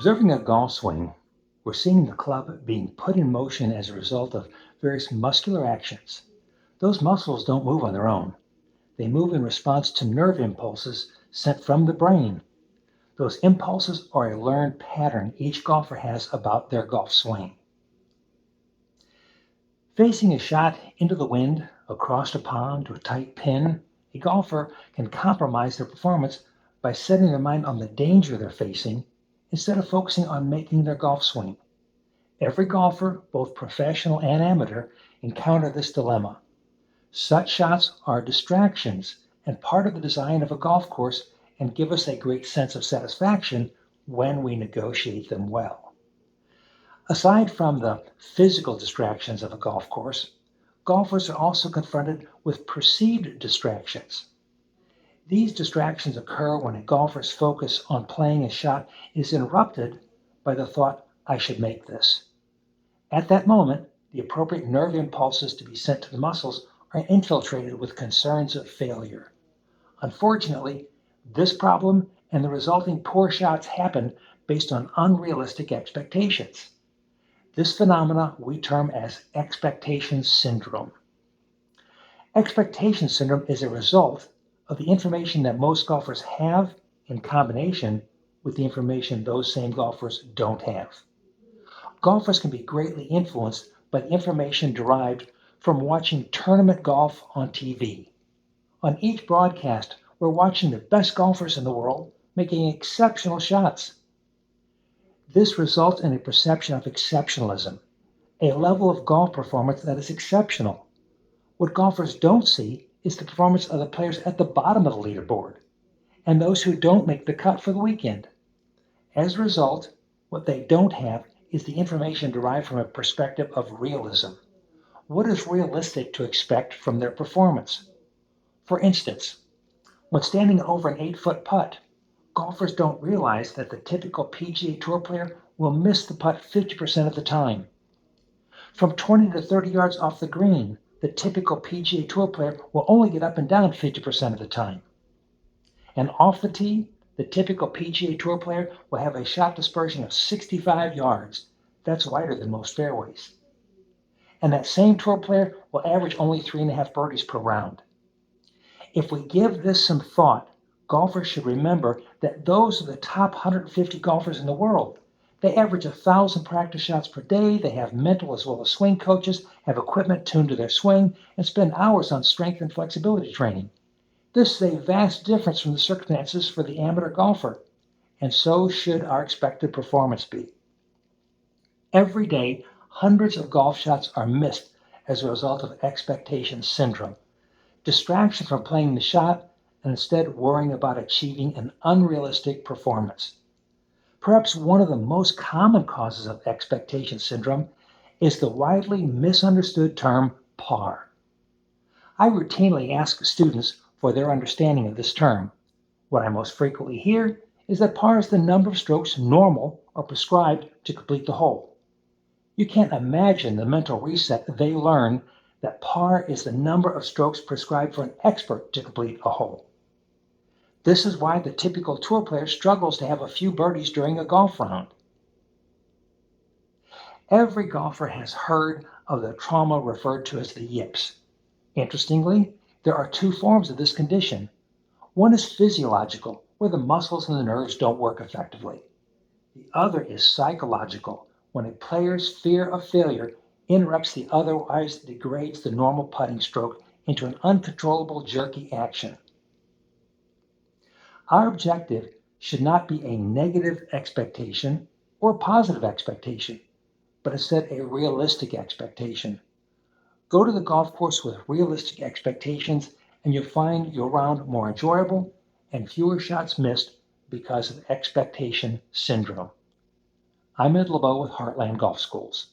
Observing a golf swing, we're seeing the club being put in motion as a result of various muscular actions. Those muscles don't move on their own. They move in response to nerve impulses sent from the brain. Those impulses are a learned pattern each golfer has about their golf swing. Facing a shot into the wind, across a pond to a tight pin, a golfer can compromise their performance by setting their mind on the danger they're facing instead of focusing on making their golf swing. Every golfer, both professional and amateur, encounter this dilemma. Such shots are distractions and part of the design of a golf course and give us a great sense of satisfaction when we negotiate them well. Aside from the physical distractions of a golf course, golfers are also confronted with perceived distractions. These distractions occur when a golfer's focus on playing a shot is interrupted by the thought, I should make this. At that moment, the appropriate nerve impulses to be sent to the muscles are infiltrated with concerns of failure. Unfortunately, this problem and the resulting poor shots happen based on unrealistic expectations. This phenomena we term as expectation syndrome. Expectation syndrome is a result of the information that most golfers have in combination with the information those same golfers don't have. Golfers can be greatly influenced by the information derived from watching tournament golf on TV. On each broadcast, we're watching the best golfers in the world making exceptional shots. This results in a perception of exceptionalism, a level of golf performance that is exceptional. What golfers don't see is the performance of the players at the bottom of the leaderboard and those who don't make the cut for the weekend. As a result, what they don't have is the information derived from a perspective of realism. What is realistic to expect from their performance? For instance, when standing over an 8-foot putt, golfers don't realize that the typical PGA Tour player will miss the putt 50% of the time. From 20 to 30 yards off the green, the typical PGA Tour player will only get up and down 50% of the time. And off the tee, the typical PGA Tour player will have a shot dispersion of 65 yards. That's wider than most fairways. And that same tour player will average only 3.5 birdies per round. If we give this some thought, golfers should remember that those are the top 150 golfers in the world. They average 1,000 practice shots per day. They have mental as well as swing coaches, have equipment tuned to their swing, and spend hours on strength and flexibility training. This is a vast difference from the circumstances for the amateur golfer, and so should our expected performance be. Every day, hundreds of golf shots are missed as a result of expectation syndrome. Distraction from playing the shot and instead worrying about achieving an unrealistic performance. Perhaps one of the most common causes of expectation syndrome is the widely misunderstood term par. I routinely ask students for their understanding of this term. What I most frequently hear is that par is the number of strokes normal or prescribed to complete the hole. You can't imagine the mental reset they learn that par is the number of strokes prescribed for an expert to complete a hole. This is why the typical tour player struggles to have a few birdies during a golf round. Every golfer has heard of the trauma referred to as the yips. Interestingly, there are two forms of this condition. One is physiological, where the muscles and the nerves don't work effectively. The other is psychological, when a player's fear of failure interrupts the otherwise degrades the normal putting stroke into an uncontrollable jerky action. Our objective should not be a negative expectation or a positive expectation, but instead a realistic expectation. Go to the golf course with realistic expectations and you'll find your round more enjoyable and fewer shots missed because of expectation syndrome. I'm Ed LeBeau with Heartland Golf Schools.